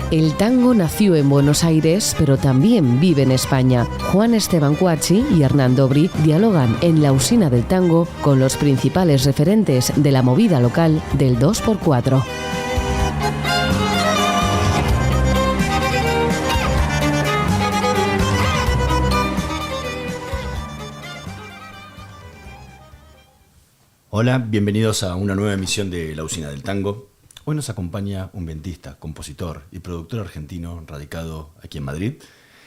El tango nació en Buenos Aires, pero también vive en España. Juan Esteban Cuachi y Hernán Dobry dialogan en La Usina del Tango con los principales referentes de la movida local del 2x4. Hola, bienvenidos a una nueva emisión de La Usina del Tango. Hoy nos acompaña un ventista, compositor y productor argentino radicado aquí en Madrid.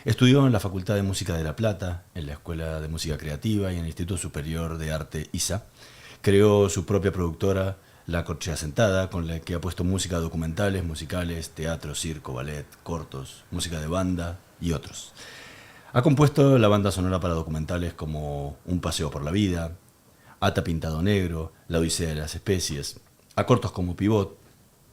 Estudió en la Facultad de Música de La Plata, en la Escuela de Música Creativa y en el Instituto Superior de Arte ISA. Creó su propia productora, La Corchea Sentada, con la que ha puesto música a documentales, musicales, teatro, circo, ballet, cortos, música de banda y otros. Ha compuesto la banda sonora para documentales como Un paseo por la vida, Ata pintado negro, La odisea de las especies, a cortos como Pivot,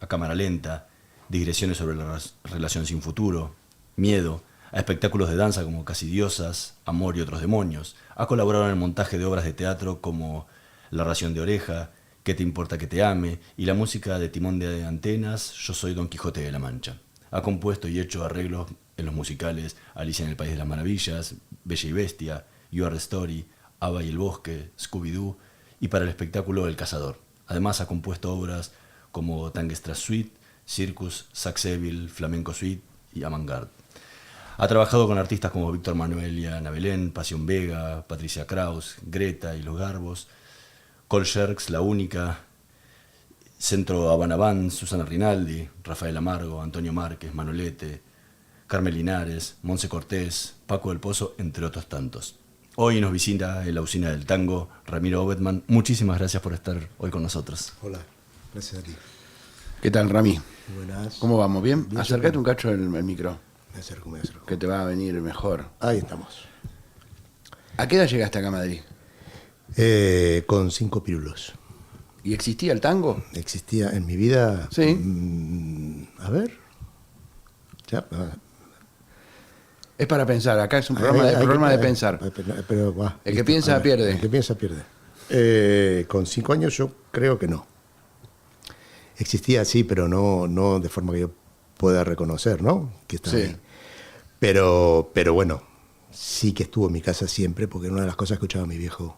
a cámara lenta, digresiones sobre la relación sin futuro, Miedo, a espectáculos de danza como Casi diosas, Amor y otros demonios. Ha colaborado en el montaje de obras de teatro como La ración de oreja, ¿Qué te importa que te ame? Y la música de Timón de Antenas, Yo soy Don Quijote de la Mancha. Ha compuesto y hecho arreglos en los musicales Alicia en el País de las Maravillas, Bella y Bestia, You Are the Story, Ava y el Bosque, Scooby-Doo y para el espectáculo El Cazador. Además ha compuesto obras como Tangestra Suite, Circus, Saxeville, Flamenco Suite y Avantgarde. Ha trabajado con artistas como Víctor Manuel y Ana Belén, Pasión Vega, Patricia Kraus, Greta y Los Garbos, Col Sherks, La Única, Centro Habana Band, Susana Rinaldi, Rafael Amargo, Antonio Márquez, Manolete, Carmen Linares, Monse Cortés, Paco del Pozo, entre otros tantos. Hoy nos visita en La Usina del Tango Ramiro Obedman. Muchísimas gracias por estar hoy con nosotros. Hola, gracias a ti. ¿Qué tal, Rami? Buenas. ¿Cómo vamos? ¿Bien? Bien, Acércate un cacho el micro, Me acerco. que te va a venir mejor. Ahí estamos. ¿A qué edad llegaste acá a Madrid? Con 5 pirulos. ¿Y existía el tango? Existía en mi vida... Sí. A ver. Ya, Es para pensar, acá es un programa de pensar. Pero, El que piensa pierde. El que piensa pierde. Con 5 años yo creo que no. Existía, sí, pero no de forma que yo pueda reconocer, ¿no? Que está Sí. ahí. Pero bueno, sí que estuvo en mi casa siempre, porque era una de las cosas que escuchaba mi viejo,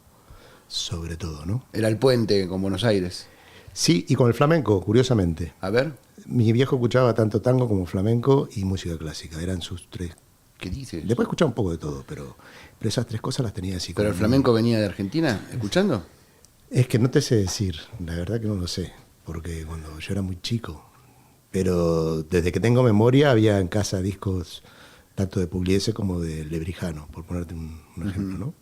sobre todo, ¿no? Era el puente con Buenos Aires. Sí, y con el flamenco, curiosamente. A ver, Mi viejo escuchaba tanto tango como flamenco y música clásica, eran sus 3. ¿qué dices? Después escuchaba un poco de todo, pero esas 3 cosas las tenía así. ¿Pero el como- flamenco venía de Argentina escuchando? Es que no te sé decir, la verdad que no lo sé, porque cuando yo era muy chico, pero desde que tengo memoria había en casa discos tanto de Pugliese como de Lebrijano, por ponerte un ejemplo, ¿no?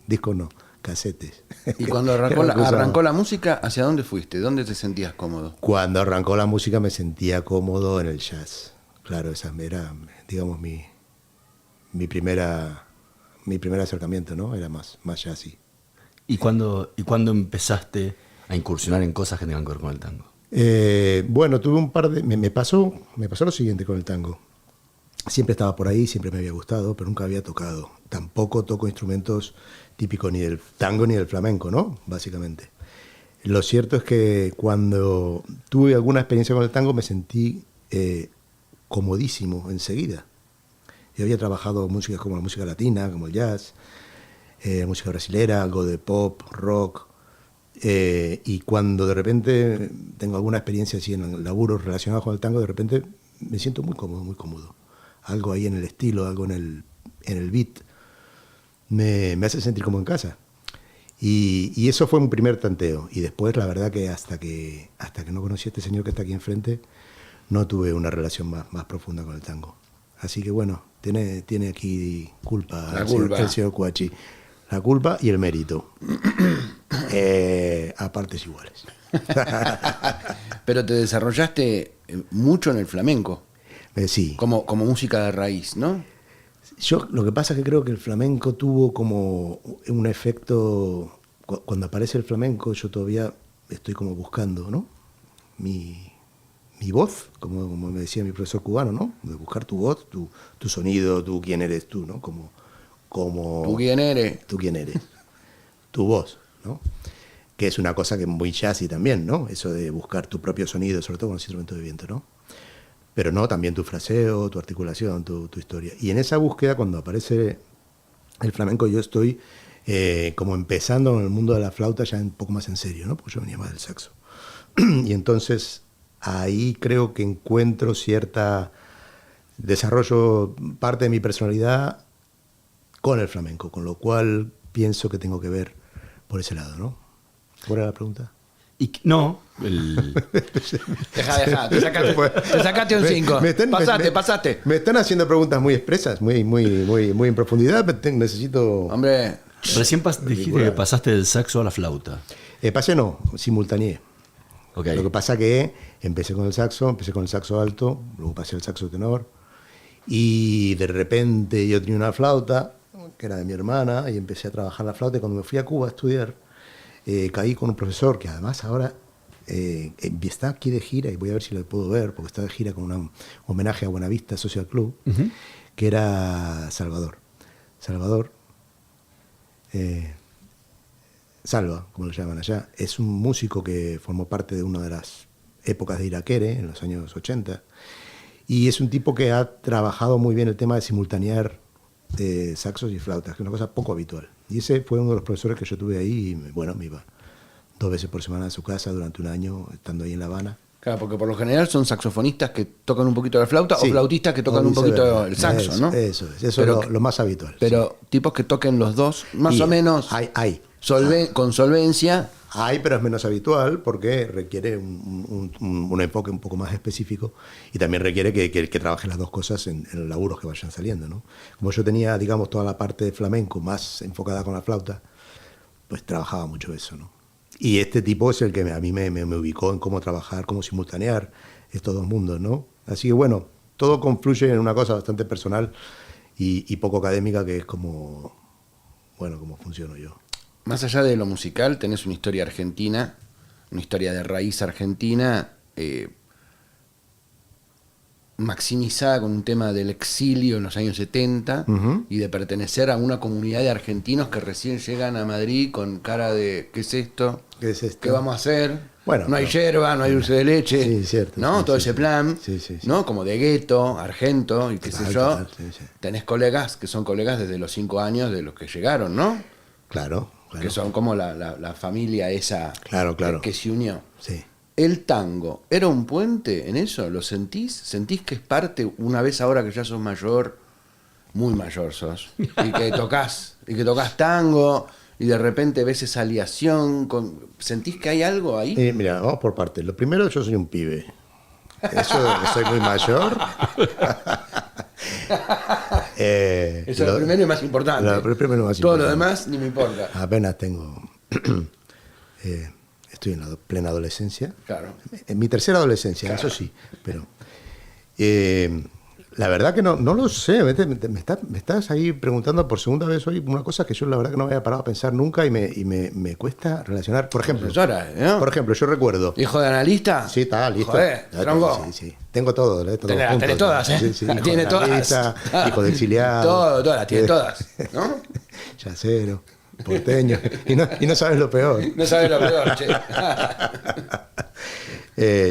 Discos no, casetes. Y cuando arrancó la música, ¿hacia dónde fuiste? ¿Dónde te sentías cómodo? Cuando arrancó la música me sentía cómodo en el jazz. Claro, esa era, digamos, mi primer acercamiento, ¿no? Era más jazzy. ¿Y cuándo empezaste a incursionar en cosas que tengan que ver con el tango? Bueno, tuve un par de... Me pasó lo siguiente con el tango. Siempre estaba por ahí, siempre me había gustado, pero nunca había tocado. Tampoco toco instrumentos típicos ni del tango ni del flamenco, ¿no? Básicamente. Lo cierto es que cuando tuve alguna experiencia con el tango me sentí comodísimo enseguida. Yo había trabajado música como la música latina, como el jazz, música brasilera, algo de pop, rock, y cuando de repente tengo alguna experiencia así en laburos relacionados con el tango, de repente me siento muy cómodo. Algo ahí en el estilo, algo en el beat, me hace sentir como en casa. Y eso fue mi primer tanteo. Y después, la verdad que hasta que no conocí a este señor que está aquí enfrente, no tuve una relación más profunda con el tango. Así que bueno, tiene aquí culpa el señor Cuachi. La culpa y el mérito. A partes iguales. Pero te desarrollaste mucho en el flamenco, Sí. como música de raíz, ¿no? Yo lo que pasa es que creo que el flamenco tuvo como un efecto... Cuando aparece el flamenco yo todavía estoy como buscando, ¿no? Mi voz, como me decía mi profesor cubano, ¿no? De buscar tu voz, tu sonido, tú quién eres tú, ¿no? Como ¿Tú quién eres? Tú quién eres. Tu voz, ¿no? Que es una cosa que es muy jazzy también, ¿no? Eso de buscar tu propio sonido, sobre todo con los instrumentos de viento, ¿no? pero no, también tu fraseo, tu articulación, tu historia. Y en esa búsqueda, cuando aparece el flamenco, yo estoy como empezando en el mundo de la flauta ya un poco más en serio, ¿no? Porque yo venía más del saxo. Y entonces ahí creo que encuentro desarrollo parte de mi personalidad con el flamenco, con lo cual pienso que tengo que ver por ese lado, ¿no? ¿Cuál era la pregunta? No, Deja, te sacaste un 5. Pasaste. Me están haciendo preguntas muy expresas, muy en profundidad, pero necesito... Hombre, recién dijiste que pasaste del saxo a la flauta. Pasé no, simultaneé. Okay. Lo que pasa que empecé con el saxo alto, luego pasé al saxo tenor, y de repente yo tenía una flauta, que era de mi hermana, y empecé a trabajar la flauta, y cuando me fui a Cuba a estudiar, caí con un profesor que además ahora está aquí de gira, y voy a ver si lo puedo ver, porque está de gira con un homenaje a Buenavista Social Club, que era Salvador. Salva, como lo llaman allá, es un músico que formó parte de una de las épocas de Iraquere, en los años 80, y es un tipo que ha trabajado muy bien el tema de simultanear saxos y flautas, que es una cosa poco habitual. Y ese fue uno de los profesores que yo tuve ahí, y bueno, me iba 2 veces por semana a su casa durante un año, estando ahí en La Habana. claro, porque por lo general son saxofonistas que tocan un poquito la flauta Sí, o flautistas que tocan un poquito el saxo, ¿no? Eso es lo más habitual. Pero tipos que toquen los dos, más Y o menos hay. con solvencia. Hay, pero es menos habitual porque requiere un enfoque un poco más específico y también requiere que trabajes las dos cosas en los laburos que vayan saliendo, ¿no? Como yo tenía, digamos, toda la parte de flamenco más enfocada con la flauta, pues trabajaba mucho eso, ¿no? Y este tipo es el que a mí me ubicó en cómo trabajar, cómo simultanear estos dos mundos, ¿no? Así que bueno, todo confluye en una cosa bastante personal y poco académica, que es como funciono yo. Más allá de lo musical, tenés una historia argentina, una historia de raíz argentina, maximizada con un tema del exilio en los años 70 y de pertenecer a una comunidad de argentinos que recién llegan a Madrid con cara de ¿qué es esto? ¿Qué es esto? ¿Qué vamos a hacer? Bueno, no hay yerba, no hay dulce de leche, sí, cierto, ¿no? sí, Todo sí, ese plan, sí, ¿no? Como de gueto, Argento y qué sé yo. Total, sí. Tenés colegas que son colegas desde los 5 años de los que llegaron, ¿no? Claro. Que son como la familia esa Claro. Que se unió. Sí. ¿El tango era un puente en eso? ¿Lo sentís? ¿Sentís que es parte, una vez ahora que ya sos mayor, muy mayor sos, y que tocas tango, y de repente ves esa aliación, ¿sentís que hay algo ahí? Mira, vamos por partes. Lo primero, yo soy un pibe. Eso de que soy muy mayor. Eso es lo primero y más importante. Todo lo demás ni me importa. Apenas tengo... estoy en la plena adolescencia. Claro. En mi tercera adolescencia, claro. Eso sí. Pero la verdad que no lo sé. Me estás ahí preguntando por segunda vez hoy una cosa que yo la verdad que no me había parado a pensar nunca y me cuesta relacionar. Por ejemplo, profesora, ¿no? Por ejemplo, yo recuerdo... ¿Hijo de analista? Sí, está listo. Joder, tronco. Sí. Tengo todo. Tenés todas, ¿eh? Sí, tiene todas. Analista, hijo de exiliado. Todas, tiene todas, ¿no? Yacero, porteño. Y no sabes lo peor. No sabes lo peor, che.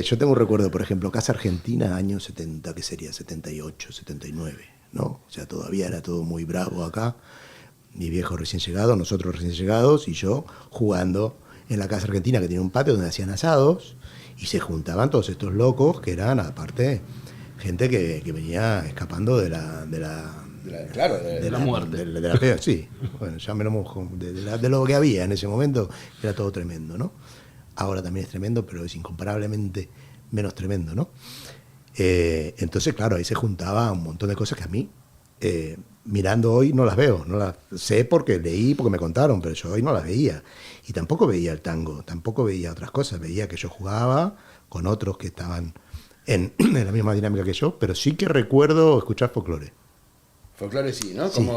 Yo tengo un recuerdo, por ejemplo, Casa Argentina, año 70, ¿qué sería? 78, 79, ¿no? O sea, todavía era todo muy bravo acá. Mi viejo recién llegado, nosotros recién llegados, y yo jugando en la Casa Argentina, que tenía un patio donde hacían asados, y se juntaban todos estos locos, que eran, aparte, gente que venía escapando de la muerte. De la pega, sí. Bueno, ya me lo mojo. De lo que había en ese momento, era todo tremendo, ¿no? Ahora también es tremendo, pero es incomparablemente menos tremendo, ¿no? Entonces, claro, ahí se juntaba un montón de cosas que a mí, mirando hoy, no las veo. No las sé porque leí, porque me contaron, pero yo hoy no las veía. Y tampoco veía el tango, tampoco veía otras cosas. Veía que yo jugaba con otros que estaban en la misma dinámica que yo, pero sí que recuerdo escuchar folclore. Folclore sí, ¿no? Sí.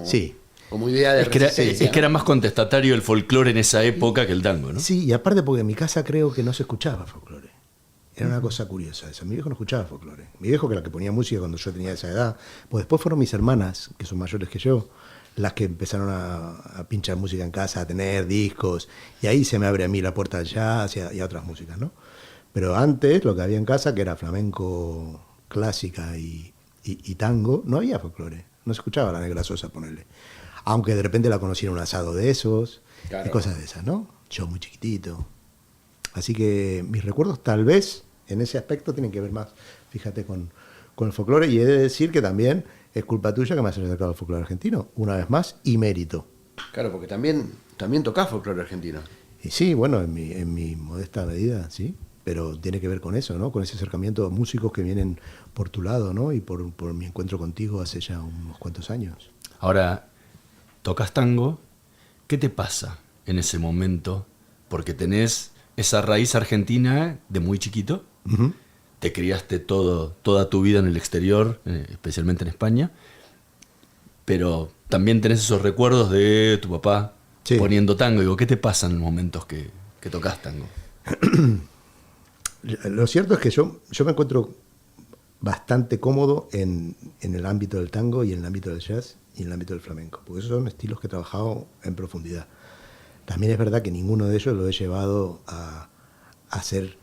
Sí. Como idea de Es que era más contestatario el folclore en esa época que el tango, ¿no? Sí, y aparte porque en mi casa creo que no se escuchaba folclore. Era una cosa curiosa esa. Mi viejo no escuchaba folclore. Mi viejo, que era la que ponía música cuando yo tenía esa edad. Pues después fueron mis hermanas, que son mayores que yo, las que empezaron a pinchar música en casa, a tener discos. Y ahí se me abre a mí la puerta al jazz y a otras músicas, ¿no? Pero antes lo que había en casa, que era flamenco clásica y tango, no había folclore. No se escuchaba la Negra Sosa, ponerle. Aunque de repente la conocí en un asado de esos, Claro. y cosas de esas, ¿no? Yo muy chiquitito. Así que mis recuerdos tal vez en ese aspecto tienen que ver más, fíjate, con el folclore. Y he de decir que también es culpa tuya que me has acercado al folclore argentino, una vez más, y mérito. Claro, porque también tocás folclore argentino. Y sí, bueno, en mi modesta medida, sí. Pero tiene que ver con eso, ¿no? Con ese acercamiento a músicos que vienen por tu lado, ¿no? Y por mi encuentro contigo hace ya unos cuantos años. Ahora, tocas tango, ¿qué te pasa en ese momento? Porque tenés esa raíz argentina de muy chiquito, Ujú. te criaste toda tu vida en el exterior, especialmente en España, pero también tenés esos recuerdos de tu papá Sí. poniendo tango. Digo, ¿qué te pasa en los momentos que tocas tango? Lo cierto es que yo me encuentro bastante cómodo en el ámbito del tango y en el ámbito del jazz y en el ámbito del flamenco, porque esos son estilos que he trabajado en profundidad. También es verdad que ninguno de ellos lo he llevado a hacer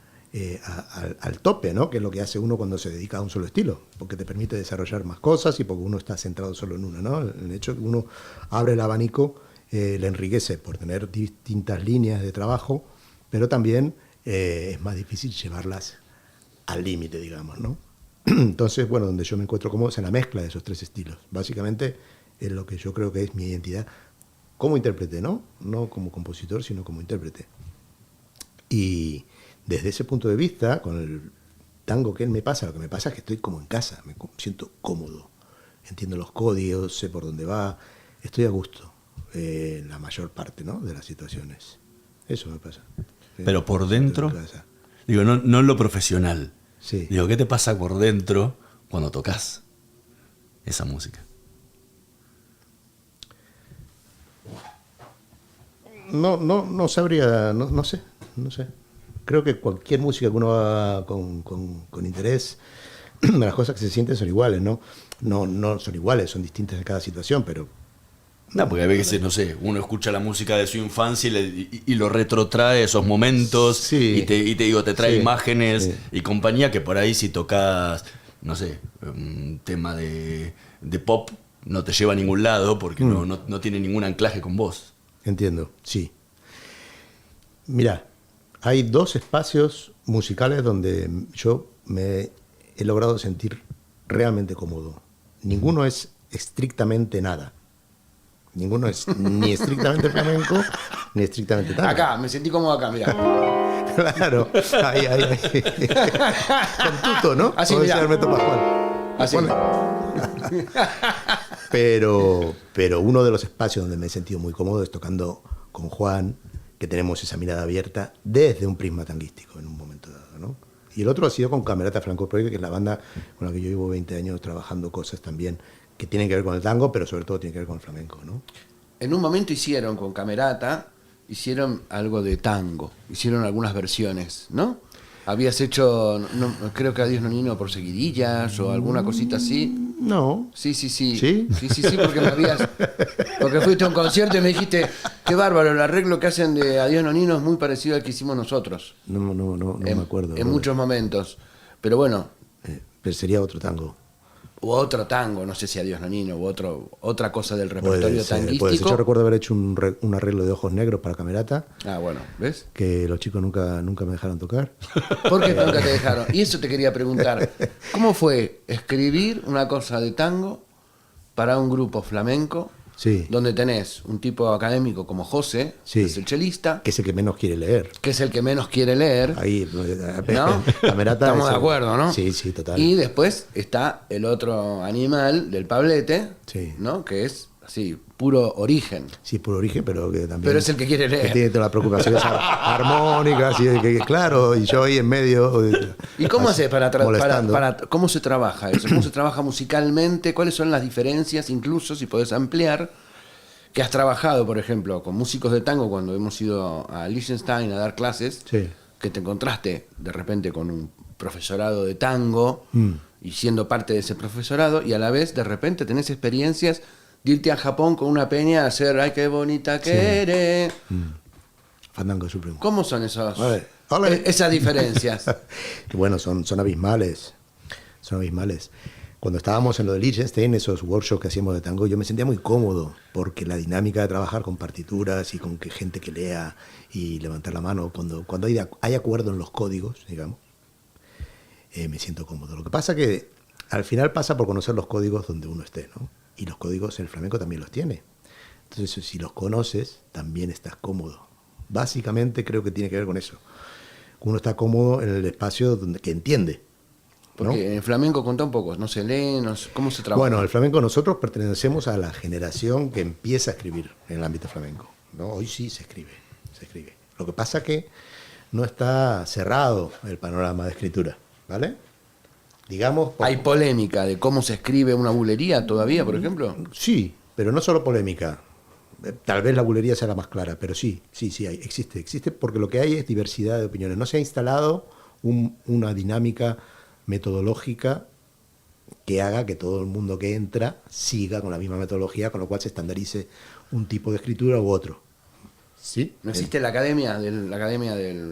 al tope, ¿no? Que es lo que hace uno cuando se dedica a un solo estilo, porque te permite desarrollar más cosas y porque uno está centrado solo en una, ¿no? El hecho de que uno abre el abanico le enriquece por tener distintas líneas de trabajo, pero también es más difícil llevarlas al límite, digamos, ¿no? Entonces, bueno, donde yo me encuentro cómodo es en la mezcla de esos tres estilos. Básicamente es lo que yo creo que es mi identidad como intérprete, ¿no? No como compositor, sino como intérprete. Y desde ese punto de vista, con el tango que me pasa, lo que me pasa es que estoy como en casa, me siento cómodo, entiendo los códigos, sé por dónde va, estoy a gusto en la mayor parte, ¿no? De las situaciones. Eso me pasa. Sí, Pero por dentro, en casa. digo, no en lo profesional. Sí. Digo, ¿qué te pasa por dentro cuando tocas esa música? No sabría, no sé. Creo que cualquier música que uno haga con interés, las cosas que se sienten son iguales, ¿no? No son iguales, son distintas en cada situación, pero No, porque a veces, no sé, uno escucha la música de su infancia y lo retrotrae a esos momentos, Sí. y te digo, te trae Sí. imágenes Sí. y compañía, que por ahí si tocas, no sé, un tema de pop, no te lleva a ningún lado porque no tiene ningún anclaje con vos. entiendo, sí. Mira, hay dos espacios musicales donde yo me he logrado sentir realmente cómodo. Ninguno es estrictamente nada. Ninguno es ni estrictamente flamenco, ni estrictamente tango. Acá, me sentí cómodo acá, mirá. Claro, ahí. Con tuto, ¿no? Así, Como decía mirá. Hermeto Pascual. Así. Pero uno de los espacios donde me he sentido muy cómodo es tocando con Juan, que tenemos esa mirada abierta desde un prisma tanguístico en un momento dado, ¿no? Y el otro ha sido con Camerata Franco Prohibida, que es la banda con la que yo llevo 20 años trabajando cosas también que tienen que ver con el tango, pero sobre todo tienen que ver con el flamenco, ¿no? En un momento hicieron con Camerata, hicieron algo de tango, hicieron algunas versiones, ¿no? Habías hecho, creo que Adiós Nonino por seguidillas o alguna cosita así. No. Sí. ¿Sí? Sí, porque fuiste a un concierto y me dijiste, qué bárbaro, el arreglo que hacen de Adiós Nonino es muy parecido al que hicimos nosotros. No me acuerdo. En muchos momentos. Pero bueno, Pero sería otro tango. u otro tango, no sé si Adiós Nonino, u otra cosa del repertorio Puede ser. tanguístico. Yo recuerdo haber hecho un arreglo de Ojos Negros para Camerata, Ah, bueno, ¿ves? que los chicos nunca me dejaron tocar. ¿Por qué nunca te dejaron? Y eso te quería preguntar. ¿Cómo fue escribir una cosa de tango para un grupo flamenco Sí. donde tenés un tipo académico como José, Sí. que es el chelista, Que es el que menos quiere leer. que es el que menos quiere leer, Ahí, ¿no? Camerata Estamos es de el- acuerdo, ¿no? Sí, total. Y después está el otro animal del Pablete, Sí. ¿no? Que es así, puro origen. Sí, por origen, pero que también... Pero es el que quiere leer. Que tiene todas las preocupaciones armónicas, y claro, y yo ahí en medio... ¿Y cómo así, haces para molestando. cómo se trabaja eso? ¿Cómo se trabaja musicalmente? ¿Cuáles son las diferencias, incluso si podés ampliar? Que has trabajado, por ejemplo, con músicos de tango cuando hemos ido a Liechtenstein a dar clases, Sí. que te encontraste de repente con un profesorado de tango y siendo parte de ese profesorado, y a la vez de repente tenés experiencias de irte a Japón con una peña a hacer ¡ay, qué bonita que Sí. eres! Fandango Supremo. ¿Cómo son esos, Ole, ole. esas diferencias? Bueno, son abismales. son abismales. Cuando estábamos en lo de Liechtenstein, esos workshops que hacíamos de tango, yo me sentía muy cómodo, porque la dinámica de trabajar con partituras y con que gente que lea y levantar la mano, cuando hay acuerdo en los códigos, digamos, me siento cómodo. Lo que pasa que al final pasa por conocer los códigos donde uno esté, ¿no? Y los códigos en el flamenco también los tiene. Entonces, si los conoces, también estás cómodo. Básicamente creo que tiene que ver con eso. Uno está cómodo en el espacio que entiende, ¿no? Porque en el flamenco, contá un poco, no se lee, ¿cómo se trabaja? Bueno, el flamenco, nosotros pertenecemos a la generación que empieza a escribir en el ámbito flamenco, ¿no? Hoy sí se escribe. Lo que pasa que no está cerrado el panorama de escritura, ¿vale? Digamos... ¿Hay polémica de cómo se escribe una bulería todavía, por ejemplo? Sí, pero no solo polémica. Tal vez la bulería sea la más clara, pero sí, existe porque lo que hay es diversidad de opiniones. No se ha instalado una dinámica metodológica que haga que todo el mundo que entra siga con la misma metodología, con lo cual se estandarice un tipo de escritura u otro. ¿Sí? ¿No existe la academia del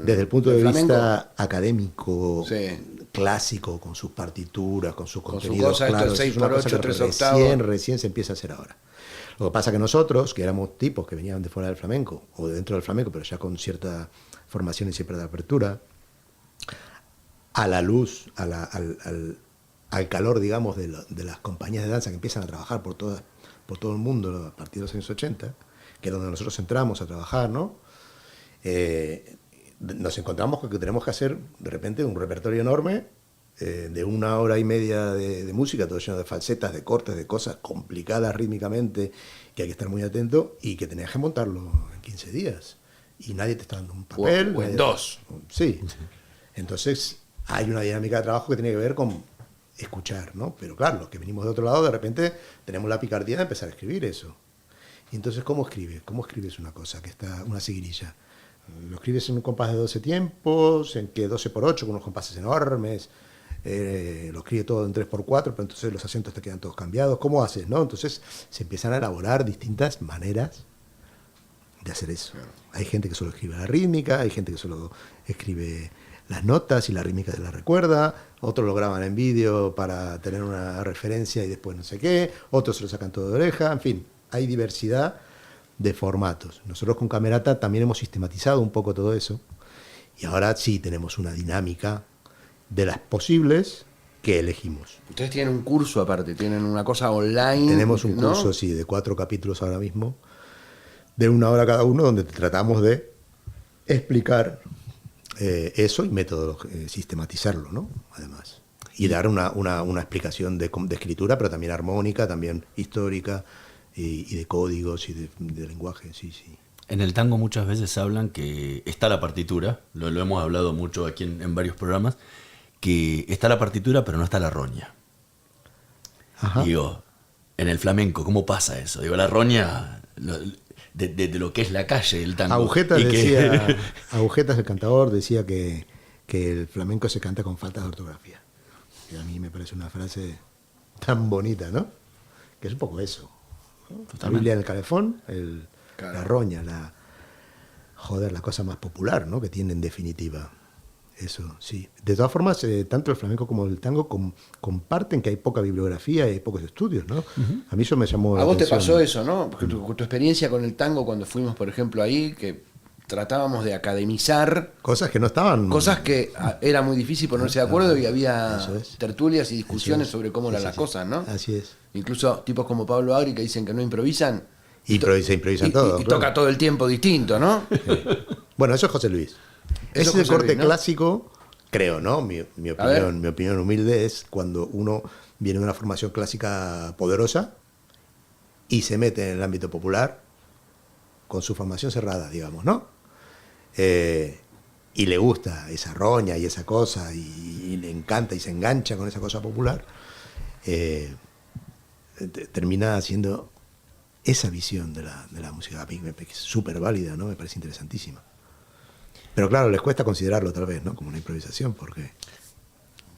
Desde el punto de flamenco? vista académico, Sí. clásico, con sus partituras, con sus Con su contenidos cosa, esto claros, es 6 es una por cosa 8, que 3 octavos. recién se empieza a hacer ahora. Lo que pasa que nosotros, que éramos tipos que venían de fuera del flamenco, o de dentro del flamenco, pero ya con cierta formación y cierta apertura, a la luz, al calor, digamos, de las compañías de danza que empiezan a trabajar por todo el mundo a partir de los años 80, que es donde nosotros entramos a trabajar, ¿no? Nos encontramos con que tenemos que hacer, de repente, un repertorio enorme de 1 hora y media de música, todo lleno de falsetas, de cortes, de cosas complicadas rítmicamente, que hay que estar muy atento y que tenías que montarlo en 15 días. Y nadie te está dando un papel. O en 2. Sí. Entonces, hay una dinámica de trabajo que tiene que ver con escuchar, ¿no? Pero claro, los que venimos de otro lado, de repente tenemos la picardía de empezar a escribir eso. Y entonces, ¿cómo escribes? ¿Cómo escribes una cosa que está, una seguirilla? Lo escribes en un compás de 12 tiempos, en que 12 por 8, con unos compases enormes. Lo escribe todo en 3x4, pero entonces los acentos te quedan todos cambiados. ¿Cómo haces, no? Entonces se empiezan a elaborar distintas maneras de hacer eso. Claro. Hay gente que solo escribe la rítmica, hay gente que solo escribe las notas y la rítmica se la recuerda, otros lo graban en vídeo para tener una referencia y después no sé qué, otros se lo sacan todo de oreja, en fin, hay diversidad de formatos. Nosotros con Camerata también hemos sistematizado un poco todo eso y ahora sí tenemos una dinámica de las posibles que elegimos. Ustedes tienen un curso aparte, tienen una cosa online. Tenemos un ¿no? curso, sí, de 4 capítulos ahora mismo, de 1 hora cada uno, donde tratamos de explicar eso y métodos, sistematizarlo, ¿no? Además. Y dar una explicación de escritura, pero también armónica, también histórica, y de códigos y de lenguaje, sí. En el tango muchas veces hablan que está la partitura, lo hemos hablado mucho aquí en varios programas, que está la partitura pero no está la roña. Ajá. Digo, en el flamenco, ¿cómo pasa eso? Digo, la roña de lo que es la calle del tango. Agujetas, el cantador, decía que el flamenco se canta con falta de ortografía. Y a mí me parece una frase tan bonita, ¿no? Que es un poco eso, ¿no? La Biblia en el calefón, claro. La roña, la cosa más popular, ¿no? Que tiene en definitiva. Eso, sí. De todas formas, tanto el flamenco como el tango comparten que hay poca bibliografía y hay pocos estudios, ¿no? Uh-huh. A mí eso me llamó la atención. A vos te pasó eso, ¿no? Porque tu experiencia con el tango cuando fuimos, por ejemplo, ahí, que tratábamos de academizar... Cosas que no estaban... Cosas que era muy difícil ponerse de acuerdo y había tertulias y discusiones sobre cómo eran las cosas, ¿no? Así es. Incluso tipos como Pablo Agri que dicen que no improvisan. Improvisan todo. Y toca todo el tiempo distinto, ¿no? Sí. Bueno, eso es José Luis. Ese es el corte Luis, ¿no? Clásico, creo, ¿no? Mi opinión humilde es cuando uno viene de una formación clásica poderosa y se mete en el ámbito popular con su formación cerrada, digamos, ¿no? Y le gusta esa roña y esa cosa y le encanta y se engancha con esa cosa popular, termina haciendo esa visión de la música. A mí me parece súper válida, ¿no? Me parece interesantísima. Pero claro, les cuesta considerarlo tal vez, ¿no? Como una improvisación, porque...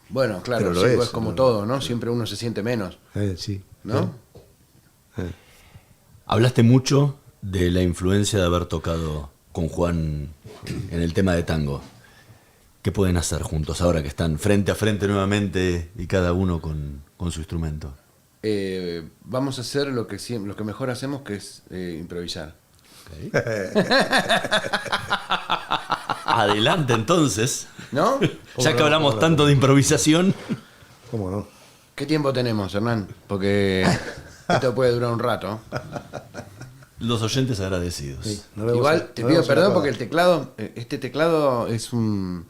Bueno, claro, sí, es como todo, ¿no? Siempre uno se siente menos. Sí. ¿No? Hablaste mucho de la influencia de haber tocado con Juan en el tema de tango. ¿Qué pueden hacer juntos ahora que están frente a frente nuevamente y cada uno con su instrumento? Vamos a hacer lo que mejor hacemos, que es improvisar. Okay. Adelante entonces. ¿No? Ya que hablamos tanto de improvisación. ¿Cómo no? ¿Qué tiempo tenemos, Hernán? Porque esto puede durar un rato. Los oyentes agradecidos. Sí, Igual te pido perdón porque el teclado, este teclado es un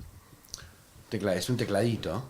tecladito.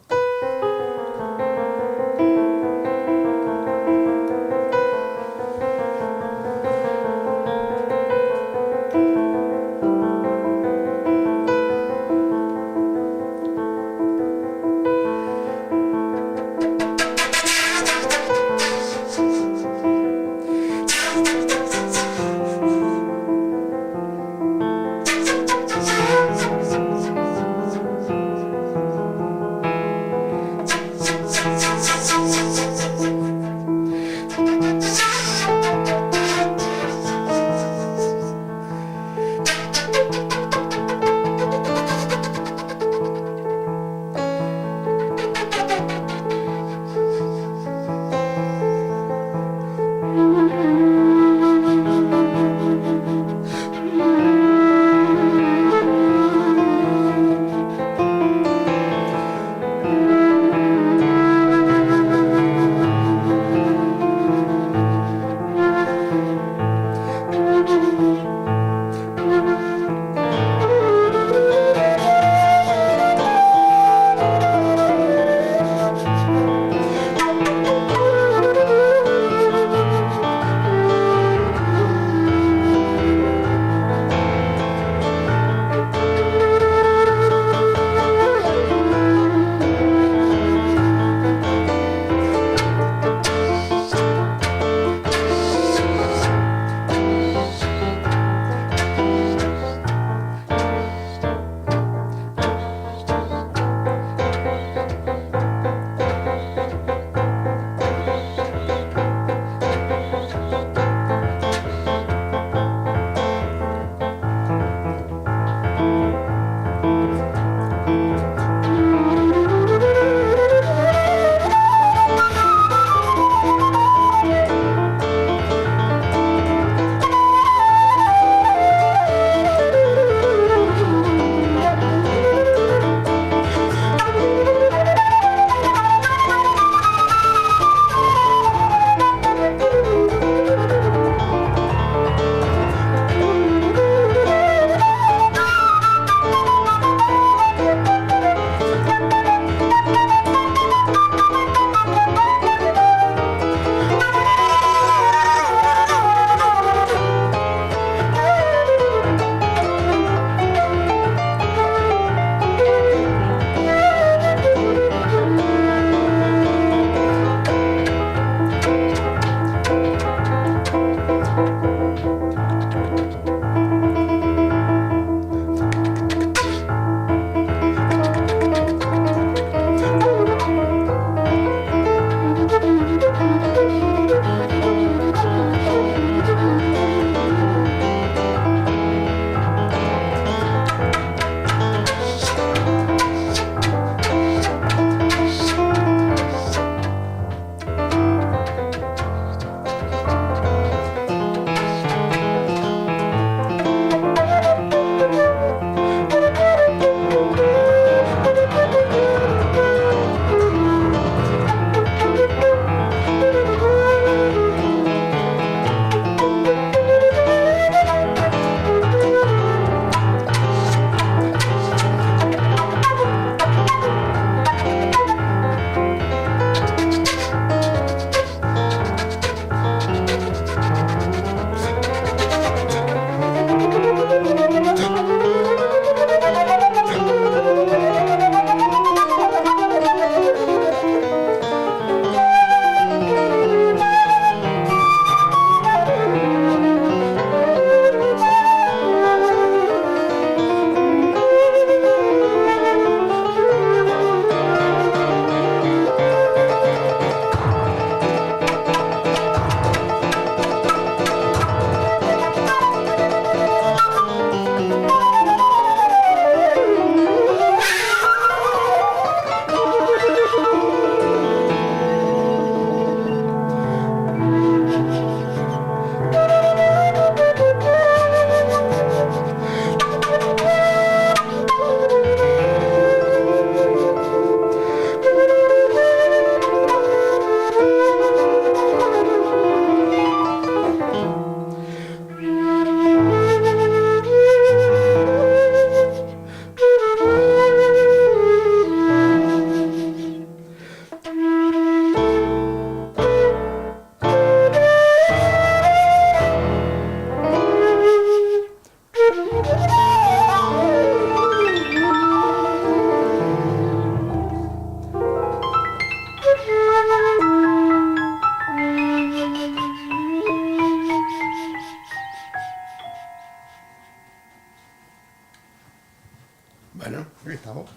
Bueno, Aquí estamos.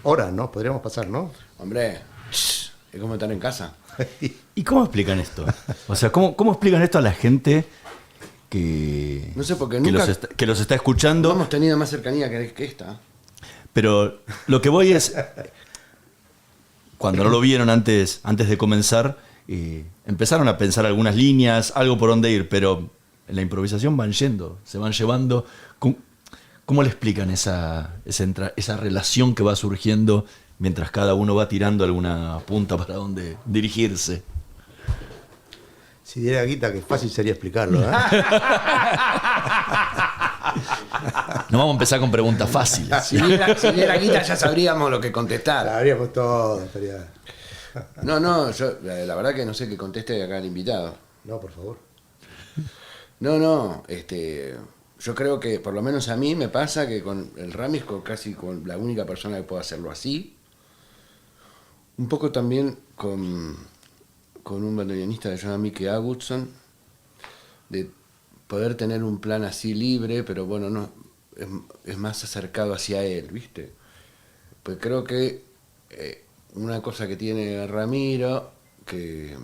Horas, ¿no? Podríamos pasar, ¿no? hombre, es como estar en casa. ¿Y cómo explican esto? O sea, ¿cómo explican esto a la gente que, No sé, porque que nunca que los está escuchando? no hemos tenido más cercanía que esta. Pero lo que voy es, cuando no lo vieron antes de comenzar, empezaron a pensar algunas líneas, algo por dónde ir, pero en la improvisación van yendo, se van llevando. ¿Cómo le explican esa relación que va surgiendo mientras cada uno va tirando alguna punta para dónde dirigirse? Si diera guita, que fácil sería explicarlo, ¿eh? No vamos a empezar con preguntas fáciles. Si diera guita ya sabríamos lo que contestar. Sabríamos todo. Estaría... No, yo la verdad que no sé qué conteste acá el invitado. No, por favor. No, yo creo que por lo menos a mí me pasa que con el Ramis casi con la única persona que puedo hacerlo así. Un poco también con un bandoneonista que se llama Mickey Agudson, de poder tener un plan así libre, pero bueno, no es más acercado hacia él, ¿viste? Pues creo que una cosa que tiene Ramiro, que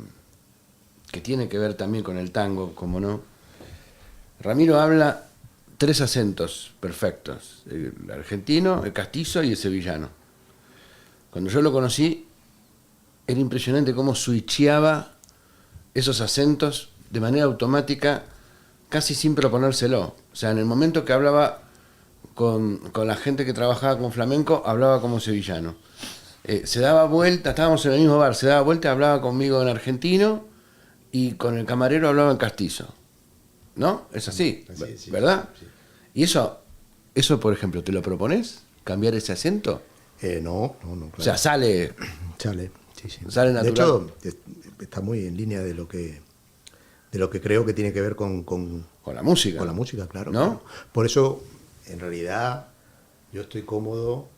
tiene que ver también con el tango, como no. Ramiro habla 3 acentos perfectos, el argentino, el castizo y el sevillano. Cuando yo lo conocí, era impresionante cómo switcheaba esos acentos de manera automática, casi sin proponérselo. O sea, en el momento que hablaba con la gente que trabajaba con flamenco, hablaba como sevillano. Se daba vuelta, estábamos en el mismo bar, se daba vuelta, hablaba conmigo en argentino y con el camarero hablaba en castizo. ¿No? Es así, Sí. ¿verdad? Sí. Y eso, por ejemplo, ¿te lo propones? ¿Cambiar ese acento? No, claro. O sea, sale Sale, sí. Sale De natural. hecho, está muy en línea de lo que creo que tiene que ver con con la música. con la música, claro. ¿No? Claro. Por eso, en realidad, yo estoy cómodo.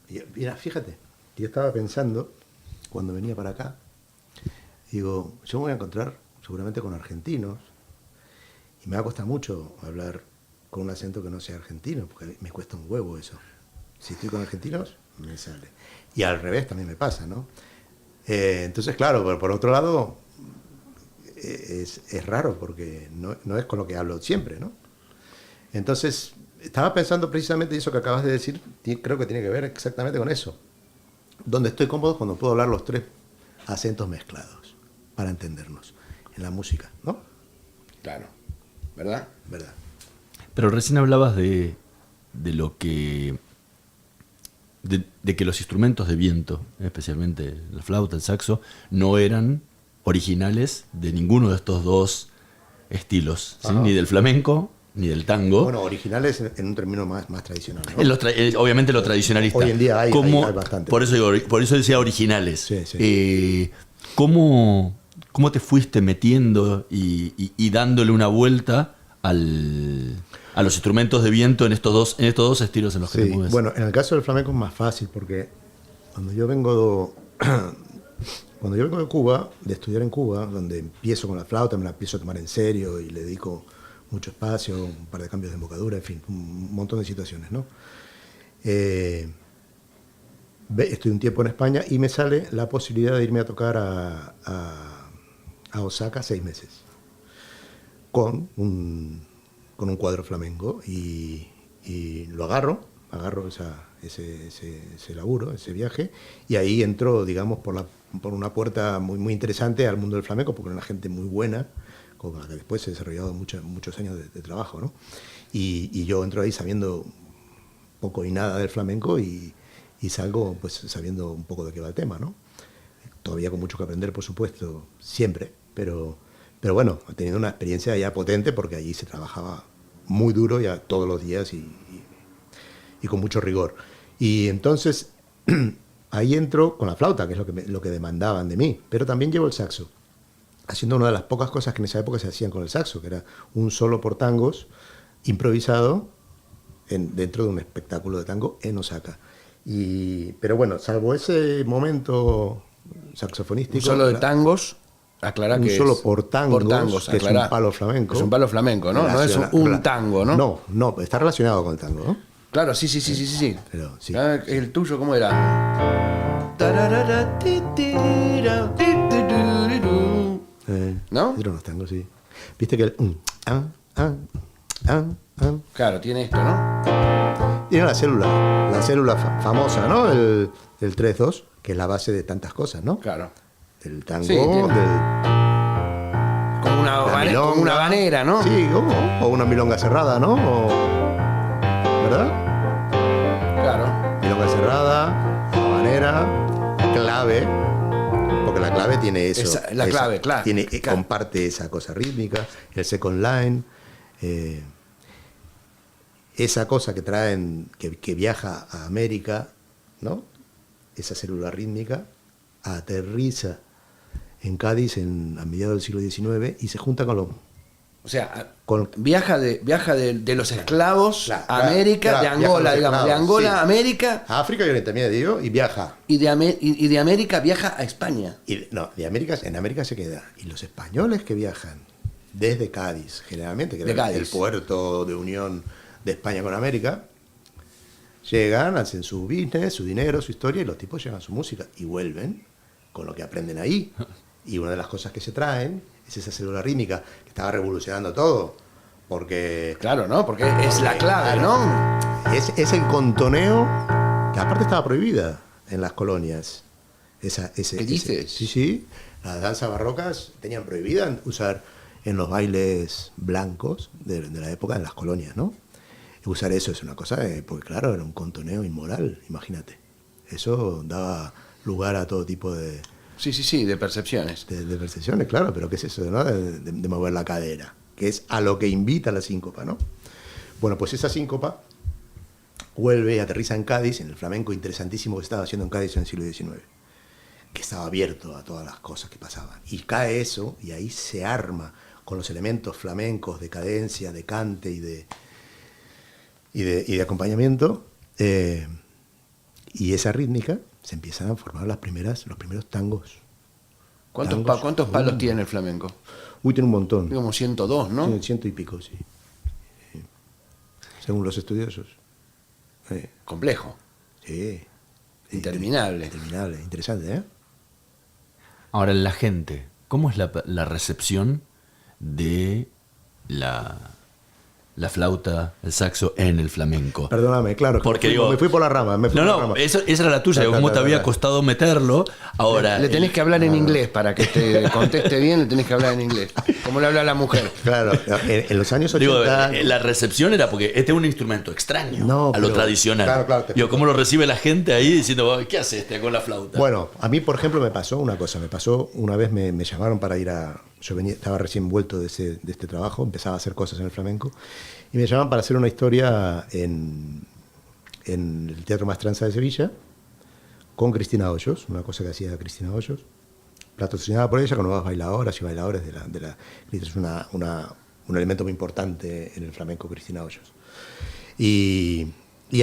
Y, mira, fíjate, yo estaba pensando, cuando venía para acá, digo, yo me voy a encontrar seguramente con argentinos, y me va a costar mucho hablar con un acento que no sea argentino, porque me cuesta un huevo eso. Si estoy con argentinos, me sale. Y al revés también me pasa, ¿no? Entonces, claro, por otro lado, es raro, porque no es con lo que hablo siempre, ¿no? Entonces, estaba pensando precisamente eso que acabas de decir, creo que tiene que ver exactamente con eso. Donde estoy cómodo cuando puedo hablar los 3 acentos mezclados, para entendernos, en la música, ¿no? Claro, ¿verdad? ¿Verdad? Pero recién hablabas de lo que... De que los instrumentos de viento, especialmente la flauta, el saxo, no eran originales de ninguno de estos dos estilos, ¿sí? Ni del flamenco ni del tango. Bueno, originales en un término más tradicional, ¿no? Obviamente lo tradicionalista. Hoy en día hay bastante. Por eso decía originales. Sí. ¿Cómo te fuiste metiendo y dándole una vuelta a los instrumentos de viento en estos dos estilos en los que te mueves? Bueno, en el caso del flamenco es más fácil, porque cuando yo vengo de Cuba, de estudiar en Cuba, donde empiezo con la flauta, me la empiezo a tomar en serio y le dedico mucho espacio, un par de cambios de embocadura, en fin, un montón de situaciones, ¿no? Estoy un tiempo en España y me sale la posibilidad de irme a tocar a Osaka 6 meses con un cuadro flamenco y lo agarro ese laburo, ese viaje, y ahí entro, digamos, por una puerta muy, muy interesante al mundo del flamenco, porque era una gente muy buena, con la que después he desarrollado muchos años de trabajo, ¿no? Y yo entro ahí sabiendo poco y nada del flamenco y salgo pues sabiendo un poco de qué va el tema, ¿no? Todavía con mucho que aprender, por supuesto, siempre, pero bueno, he tenido una experiencia ya potente, porque allí se trabajaba muy duro ya todos los días y con mucho rigor. Y entonces ahí entro con la flauta, que es lo que demandaban de mí, pero también llevo el saxo, haciendo una de las pocas cosas que en esa época se hacían con el saxo, que era un solo por tangos improvisado dentro de un espectáculo de tango en Osaka. Pero bueno, salvo ese momento saxofonístico... Un solo de tangos. Aclará un que solo es por tangos, que aclará. es un palo flamenco. Es un palo flamenco, ¿no? No es un tango, ¿no? No, está relacionado con el tango, ¿no? Claro, sí. Pero sí. Ah, ¿el tuyo cómo era? Tararara, ti, tira, ti, tururú. ¿No? Eran los tangos, sí. Viste que el... Claro, tiene esto, ¿no? Tiene la célula famosa, ¿no? El 3-2, que es la base de tantas cosas, ¿no? Claro. Del tango, Sí, tiene- Como milonga. como una habanera, ¿no? Sí, o una milonga cerrada, ¿no? ¿Verdad? Claro. Milonga cerrada, habanera, clave, porque la clave tiene eso. La clave, claro. Comparte esa cosa rítmica, el second line, esa cosa que traen, que viaja a América, ¿no? Esa célula rítmica aterriza en Cádiz a mediados del siglo XIX y se junta con los... O sea, Con- viaja de los esclavos Claro, a América, claro, de viaja Angola, los digamos, de esclavos, Angola sí. a América, a África y Oriente Medio y viaja. y de América viaja a España. En América se queda. Y los españoles que viajan desde Cádiz, generalmente, que De es Cádiz. el puerto de unión de España con América, llegan, hacen su business, su dinero, su historia, y los tipos llevan su música y vuelven con lo que aprenden ahí. Y una de las cosas que se traen es esa célula rítmica que estaba revolucionando todo. Porque Claro, ¿no? Porque es la clave, ¿no? es el contoneo, que aparte estaba prohibida en las colonias. ¿Qué dices? Sí. Las danzas barrocas tenían prohibida usar en los bailes blancos de la época en las colonias, ¿no? Usar eso es una cosa, porque claro, era un contoneo inmoral, imagínate. Eso daba lugar a todo tipo de Sí, de percepciones. percepciones, claro, pero ¿qué es eso, no? De mover la cadera, que es a lo que invita la síncopa, ¿no? Bueno, pues esa síncopa vuelve y aterriza en Cádiz, en el flamenco interesantísimo que estaba haciendo en Cádiz en el siglo XIX, que estaba abierto a todas las cosas que pasaban. Y cae eso, y ahí se arma con los elementos flamencos de cadencia, de cante y de acompañamiento, y esa rítmica se empiezan a formar los primeros tangos. ¿Cuántos palos tiene el flamenco? Uy, tiene un montón. Como 102, ¿no? Tiene 100 y pico, sí. Sí. Según los estudiosos. Complejo. Sí. Interminable. Interminable, interesante, ¿eh? Ahora, la gente, ¿cómo es la recepción de la flauta, el saxo en el flamenco? Perdóname, claro, Porque me fui por la rama. Esa era la tuya, cómo te había costado meterlo. Ahora, Le tenés que hablar en inglés para que te conteste bien, le tenés que hablar en inglés. Como le habla la mujer. Claro, en los años 80... la recepción era porque este es un instrumento extraño No, a lo pero- tradicional. claro, ¿Cómo lo recibe la gente ahí diciendo, ¿qué hace este con la flauta? Bueno, a mí, por ejemplo, me pasó una cosa. Una vez me llamaron para ir a... estaba recién vuelto de este trabajo, empezaba a hacer cosas en el flamenco, y me llamaban para hacer una historia en el Teatro Maestranza de Sevilla, con Cristina Hoyos, una cosa que hacía Cristina Hoyos, patrocinada por ella, con nuevas bailadoras y bailadores de la es un elemento muy importante en el flamenco, Cristina Hoyos. Y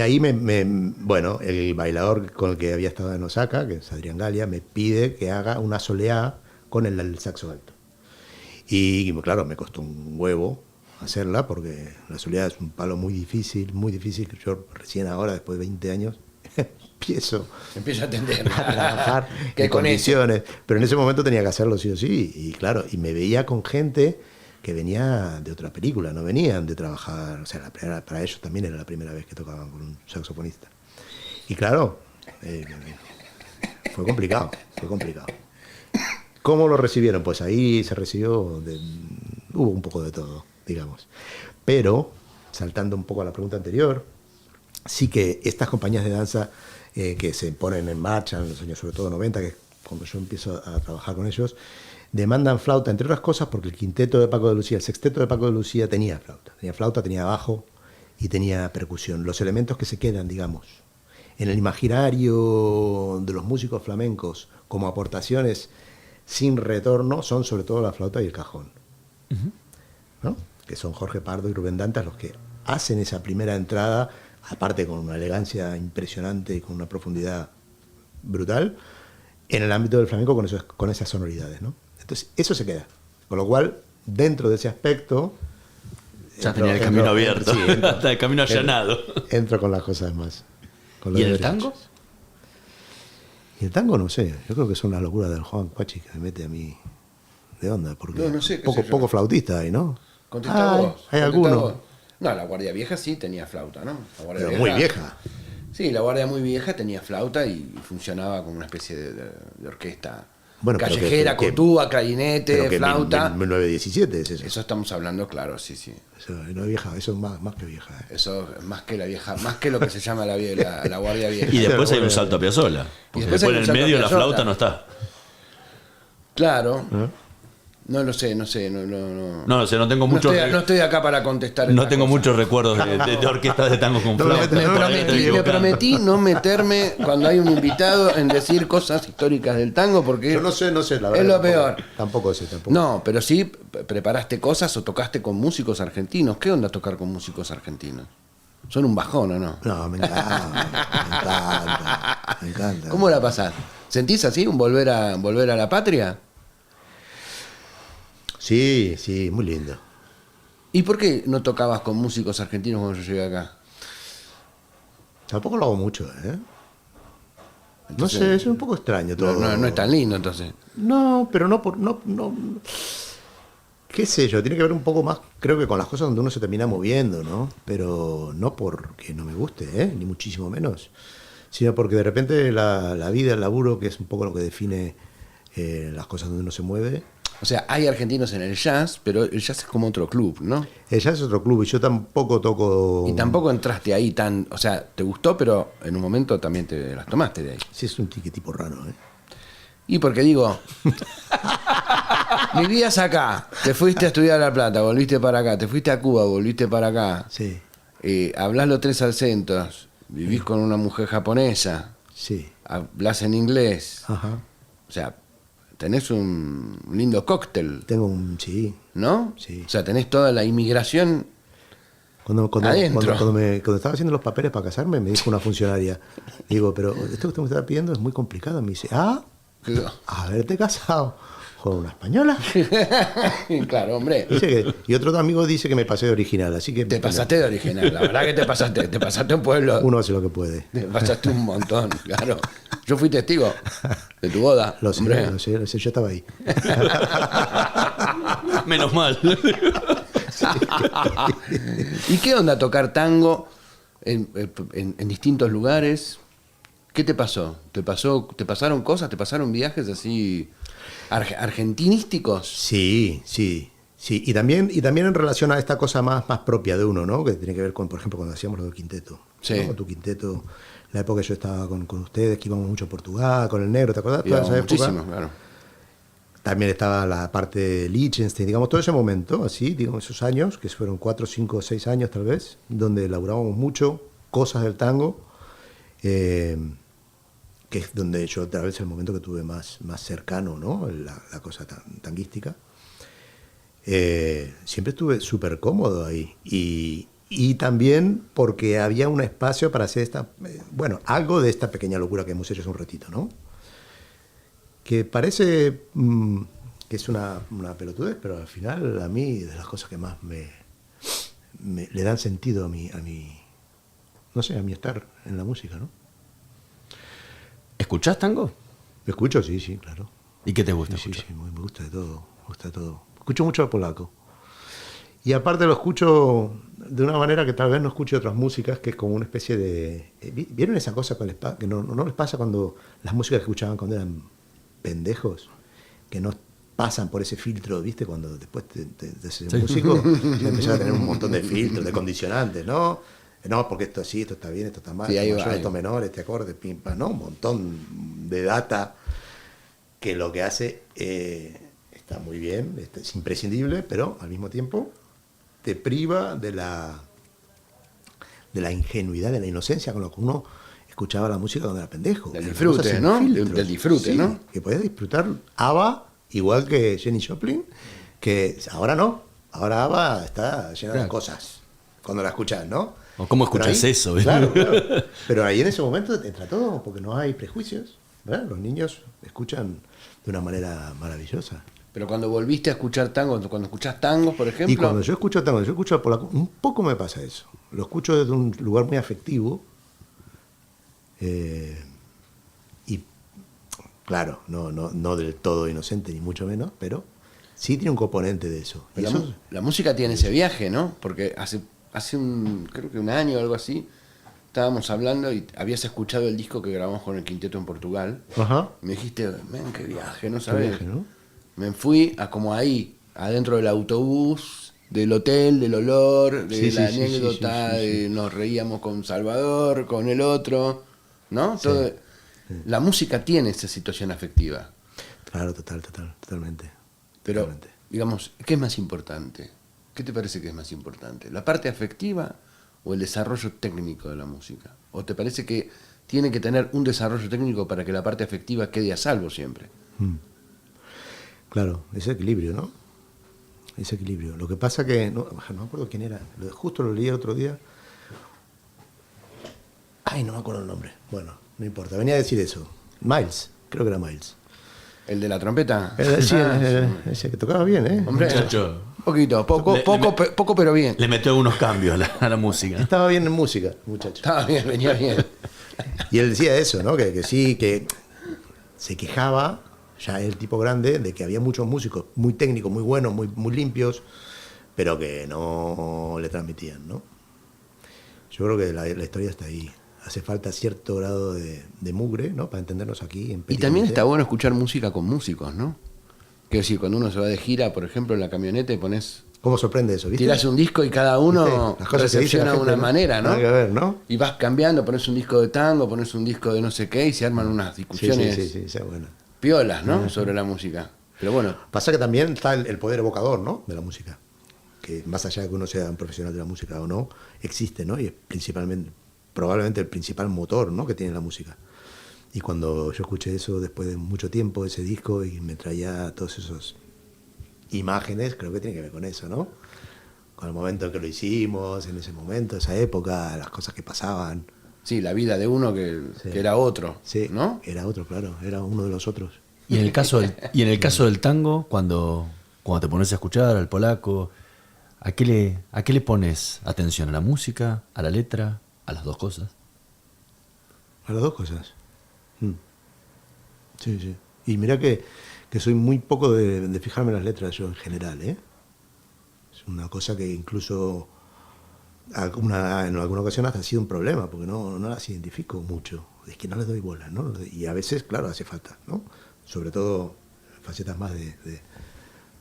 ahí bueno, el bailador con el que había estado en Osaka, que es Adrián Galia, me pide que haga una soleá con el saxo alto. Y claro, me costó un huevo hacerla, porque la soleá es un palo muy difícil, que yo recién ahora, después de 20 años, empiezo Empiezo a atender. a trabajar Que en con condiciones. Pero en ese momento tenía que hacerlo sí o sí. Y claro, y me veía con gente que venía de otra película, no venían de trabajar. O sea, para ellos también era la primera vez que tocaban con un saxofonista. Y claro, fue complicado. ¿Cómo lo recibieron? Pues ahí se recibió, hubo un poco de todo, digamos. Pero, saltando un poco a la pregunta anterior, sí que estas compañías de danza que se ponen en marcha en los años, sobre todo 90, que es cuando yo empiezo a trabajar con ellos, demandan flauta, entre otras cosas porque el quinteto de Paco de Lucía, el sexteto de Paco de Lucía tenía flauta, tenía bajo y tenía percusión, los elementos que se quedan, digamos, en el imaginario de los músicos flamencos como aportaciones sin retorno son sobre todo la flauta y el cajón, ¿no? Que son Jorge Pardo y Rubén Dantas los que hacen esa primera entrada, aparte con una elegancia impresionante y con una profundidad brutal, en el ámbito del flamenco con esas sonoridades, ¿no? Entonces, eso se queda. Con lo cual, dentro de ese aspecto... Ya tenía el camino abierto, sí, hasta el camino allanado. Entro con las cosas más. Con los ¿Y el derechos. tango? Y el tango, no sé. Yo creo que es una locura del Juan Cuachi que me mete a mí de onda. Porque No sé, qué sé yo. poco flautista hay, ¿no? Contestá vos. Hay contestá alguno. vos. No, la Guardia Vieja sí tenía flauta, ¿no? La Guardia Pero muy vieja. Sí, la Guardia muy vieja tenía flauta y funcionaba como una especie de orquesta Bueno, pero callejera, que- con tuba, clarinete, Pero que flauta. 1917 es eso. Eso estamos hablando, claro, sí. Eso no es vieja, eso es más que vieja. Eso es más que la vieja, más que lo que se llama la Guardia Vieja. Y después hay un salto a Piazzolla. Porque después después hay en un el salto a medio la Piazzolla. flauta no está. Claro. ¿Eh? No lo sé, no. No, o sea, no tengo muchos. No estoy acá para contestar. No estas tengo cosas. muchos recuerdos de orquestas de tango con No me flauta. metas- Por ahí me estoy Me equivocando. prometí no meterme cuando hay un invitado en decir cosas históricas del tango porque Yo no sé, la verdad. es lo tampoco- peor. Tampoco sé, tampoco. No, pero sí preparaste cosas o tocaste con músicos argentinos. ¿Qué onda tocar con músicos argentinos? Son un bajón, ¿o no? No, me encanta. Me encanta. ¿Cómo la pasás? ¿Sentís así un volver a la patria? Sí, muy lindo. ¿Y por qué no tocabas con músicos argentinos cuando yo llegué acá? Tampoco lo hago mucho, ¿eh? No Entonces, sé, es un poco extraño todo. No es tan lindo entonces. No, pero no por. No, qué sé yo, tiene que ver un poco más, creo que con las cosas donde uno se termina moviendo, ¿no? Pero no porque no me guste, ¿eh? Ni muchísimo menos. Sino porque de repente la vida, el laburo, que es un poco lo que define las cosas donde uno se mueve. O sea, hay argentinos en el jazz, pero el jazz es como otro club, ¿no? El jazz es otro club y yo tampoco toco. Y tampoco entraste ahí tan... O sea, te gustó, pero en un momento también te las tomaste de ahí. Sí, es un tipo raro, ¿eh? Y porque digo, vivías acá, te fuiste a estudiar a La Plata, volviste para acá, te fuiste a Cuba, volviste para acá, Sí, hablás los 3 acentos, vivís con una mujer japonesa, sí. hablas en inglés, Ajá. o sea, tenés un lindo cóctel, Tengo un. Sí. ¿no? Sí. O sea, tenés toda la inmigración. Cuando Adentro. cuando estaba haciendo los papeles para casarme, me dijo una funcionaria, digo, pero esto que usted me está pidiendo es muy complicado. Me dice, haberte casado con una española. Claro, hombre. Y otro amigo dice que me pasé de original, así que... Te pasaste de original, la verdad que te pasaste un pueblo. Uno hace lo que puede. Te pasaste un montón, claro. Yo fui testigo de tu boda. Lo sé, hombre. lo sé, yo estaba ahí. Menos mal. ¿Y qué onda tocar tango en distintos lugares? ¿Qué te pasó? ¿Te pasaron cosas? ¿Te pasaron viajes así argentinísticos? Sí. Y también en relación a esta cosa más propia de uno, ¿no? Que tiene que ver con, por ejemplo, cuando hacíamos lo del quinteto. Sí. ¿No? Tu quinteto, la época que yo estaba con ustedes, que íbamos mucho a Portugal, con el negro, ¿te acordás? Toda esa época. Muchísimo, claro. También estaba la parte de Liechtenstein, digamos, todo ese momento, así, digamos, esos años, que fueron 4, 5, 6 años tal vez, donde elaborábamos mucho cosas del tango, que es donde yo tal vez el momento que tuve más cercano, ¿no? La cosa tanguística. Siempre estuve súper cómodo ahí. Y también porque había un espacio para hacer algo de esta pequeña locura que hemos hecho hace un ratito, ¿no? Que parece que es una pelotudez, pero al final a mí de las cosas que más le dan sentido a mi no sé, a mi estar en la música, ¿no? ¿Escuchás tango? ¿Me escucho? Sí, claro. ¿Y qué te gusta Sí, escuchar? me gusta de todo, Escucho mucho polaco. Y aparte lo escucho de una manera que tal vez no escuche otras músicas, que es como una especie de... ¿Vieron esa cosa que no les pasa cuando las músicas que escuchaban cuando eran pendejos? Que no pasan por ese filtro, ¿viste? Cuando después de ser músico, ya empezás a tener un montón de filtros, de condicionantes, ¿no? No, porque esto sí, esto está bien, esto está mal, Sí, esto mayor, esto menor, este acorde, pimpa, ¿no? Un montón de data que lo que hace está muy bien, es imprescindible, pero al mismo tiempo te priva de la ingenuidad, de la inocencia con lo que uno escuchaba la música cuando era pendejo. Del Eran disfrute, cosas sin ¿no? filtros. Del disfrute, Sí, ¿no? que podías disfrutar ABBA igual que Jenny Joplin, que ahora no. Ahora ABBA está llena de cosas cuando la escuchas, ¿no? ¿O cómo Pero escuchas ahí- eso? Claro. Pero ahí en ese momento entra todo, porque no hay prejuicios, ¿verdad? Los niños escuchan de una manera maravillosa. Pero cuando volviste a escuchar tango, cuando escuchás tangos, por ejemplo... Y cuando yo escucho tango, yo escucho polaco, un poco me pasa eso. Lo escucho desde un lugar muy afectivo. Y claro, no del todo inocente, ni mucho menos, pero sí tiene un componente de eso. La, Eso- la música tiene ese viaje, ¿no? Porque creo que un año o algo así, estábamos hablando y habías escuchado el disco que grabamos con el quinteto en Portugal. Ajá. Y me dijiste, men, qué viaje, ¿no sabes? viaje, ¿no? Me fui a como ahí, adentro del autobús, del hotel, del olor, de Sí, la sí, sí, anécdota, sí, sí, sí. de nos reíamos con Salvador, con el otro, ¿no? Todo, la música tiene esa situación afectiva. Claro, totalmente. Pero, Totalmente. digamos, ¿qué es más importante? ¿Qué te parece que es más importante? ¿La parte afectiva o el desarrollo técnico de la música? ¿O te parece que tiene que tener un desarrollo técnico para que la parte afectiva quede a salvo siempre? Claro, ese equilibrio, ¿no? Ese equilibrio. Lo que pasa que, no me acuerdo quién era, justo lo leí el otro día. Ay, no me acuerdo el nombre. Bueno, no importa, venía a decir eso. Miles, creo que era Miles. ¿El de la trompeta? Sí, Ah, ese que tocaba bien, ¿eh? Hombre, Muchacho. poquito, poco pero bien. Le metió algunos cambios a la música. Estaba bien en música, muchacho. Estaba bien, venía bien. Y él decía eso, ¿no? Que sí, que se quejaba, ya el tipo grande, de que había muchos músicos muy técnicos, muy buenos, muy limpios, pero que no le transmitían, ¿no? Yo creo que la historia está ahí. Hace falta cierto grado de mugre, ¿no? Para entendernos aquí. En Y Petit también Comité. está bueno escuchar música con músicos, ¿no? Quiero decir, cuando uno se va de gira, por ejemplo, en la camioneta y pones... ¿Cómo sorprende eso, viste? Tirás un disco y cada uno ¿Viste? Las cosas que dice la recepciona de gente, una ¿no? manera, ¿no? Nada que ver, ¿no? Y vas cambiando, pones un disco de tango, pones un disco de no sé qué y se arman unas discusiones Sí, esa es buena. piolas, ¿no? Sobre la música. Pero bueno, Pasa que también está el poder evocador, ¿no? De la música. Que más allá de que uno sea un profesional de la música o no, existe, ¿no? Y es probablemente el principal motor, ¿no? Que tiene la música. Y cuando yo escuché eso después de mucho tiempo, ese disco, y me traía todas esas imágenes, creo que tiene que ver con eso, ¿no? Con el momento en que lo hicimos, en ese momento, esa época, las cosas que pasaban. sí, la vida de uno que era otro, Sí, ¿no? era otro, claro, era uno de los otros. Y en el caso del tango, cuando te pones a escuchar al polaco, ¿a qué le pones atención? ¿A la música? ¿A la letra? ¿A las dos cosas? A las dos cosas. Sí. Y mira que soy muy poco de fijarme en las letras yo en general, ¿eh? Es una cosa que incluso en alguna ocasión hasta ha sido un problema, porque no las identifico mucho. Es que no les doy bola, ¿no? Y a veces, claro, hace falta, ¿no? Sobre todo facetas más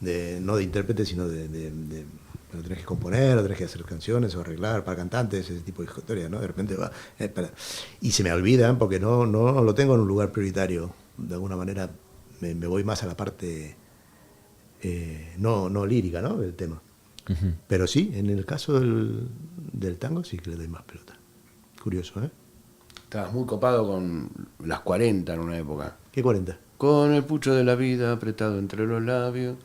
no de intérprete, sino cuando tenés que componer, o tenés que hacer canciones, o arreglar para cantantes, ese tipo de historias, ¿no? De repente va... y se me olvidan porque no lo tengo en un lugar prioritario. De alguna manera me voy más a la parte no lírica, ¿no? Del tema. Uh-huh. Pero sí, en el caso del tango sí que le doy más pelota. Curioso, ¿eh? Estabas muy copado con las 40 en una época. ¿Qué 40? Con el pucho de la vida apretado entre los labios.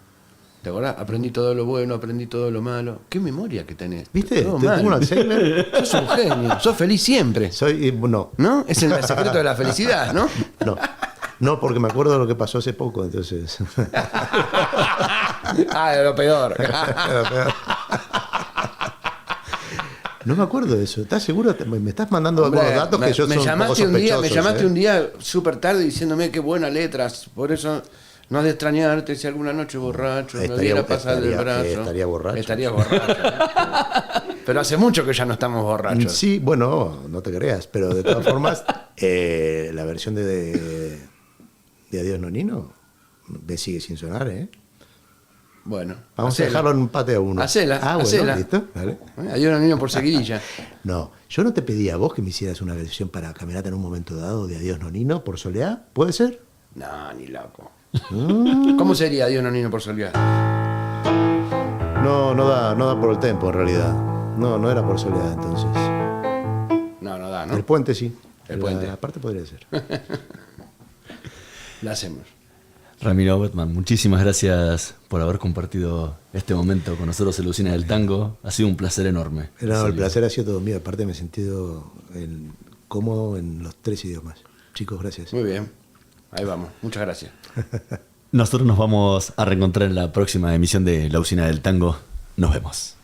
¿Te acordás? Aprendí todo lo bueno, aprendí todo lo malo. ¿Qué memoria que tenés? ¿Viste? Todo Tengo mal. un Alzheimer. Sos un genio, sos feliz siempre. No. ¿No? Es el secreto de la felicidad, ¿no? No, porque me acuerdo de lo que pasó hace poco, entonces. De lo peor. No me acuerdo de eso. ¿Estás seguro? Me estás mandando Hombre, algunos datos que yo me son un poco llamaste sospechosos. me llamaste ¿eh? un día súper tarde diciéndome qué buenas letras. Por eso no has de extrañarte si alguna noche borracho me hubiera pasado del brazo. Estaría borracho. Estaría borracho. Pero hace mucho que ya no estamos borrachos. Sí, bueno, no te creas, pero de todas formas, la versión de Adiós Nonino me sigue sin sonar, ¿eh? Bueno, Vamos hacela. a dejarlo en empate a uno. Hacela, bueno, hacela. listo, dale. Adiós, niño, por seguidilla. No, yo no te pedí a vos que me hicieras una versión para Camerata en un momento dado de Adiós Nonino por Soleá, ¿puede ser? No, ni loco. ¿Cómo sería Adiós, niño, por soledad? No da por el tempo en realidad. No era por Soleá entonces. No da, ¿no? El puente sí. El puente. Aparte podría ser. La hacemos. Ramiro Betman, muchísimas gracias por haber compartido este momento con nosotros en la Usina del Tango. Ha sido un placer enorme. No, el placer ha sido todo mío. Aparte me he sentido cómodo en los 3 idiomas. Chicos, gracias. Muy bien. Ahí vamos. Muchas gracias. Nosotros nos vamos a reencontrar en la próxima emisión de La Usina del Tango. Nos vemos.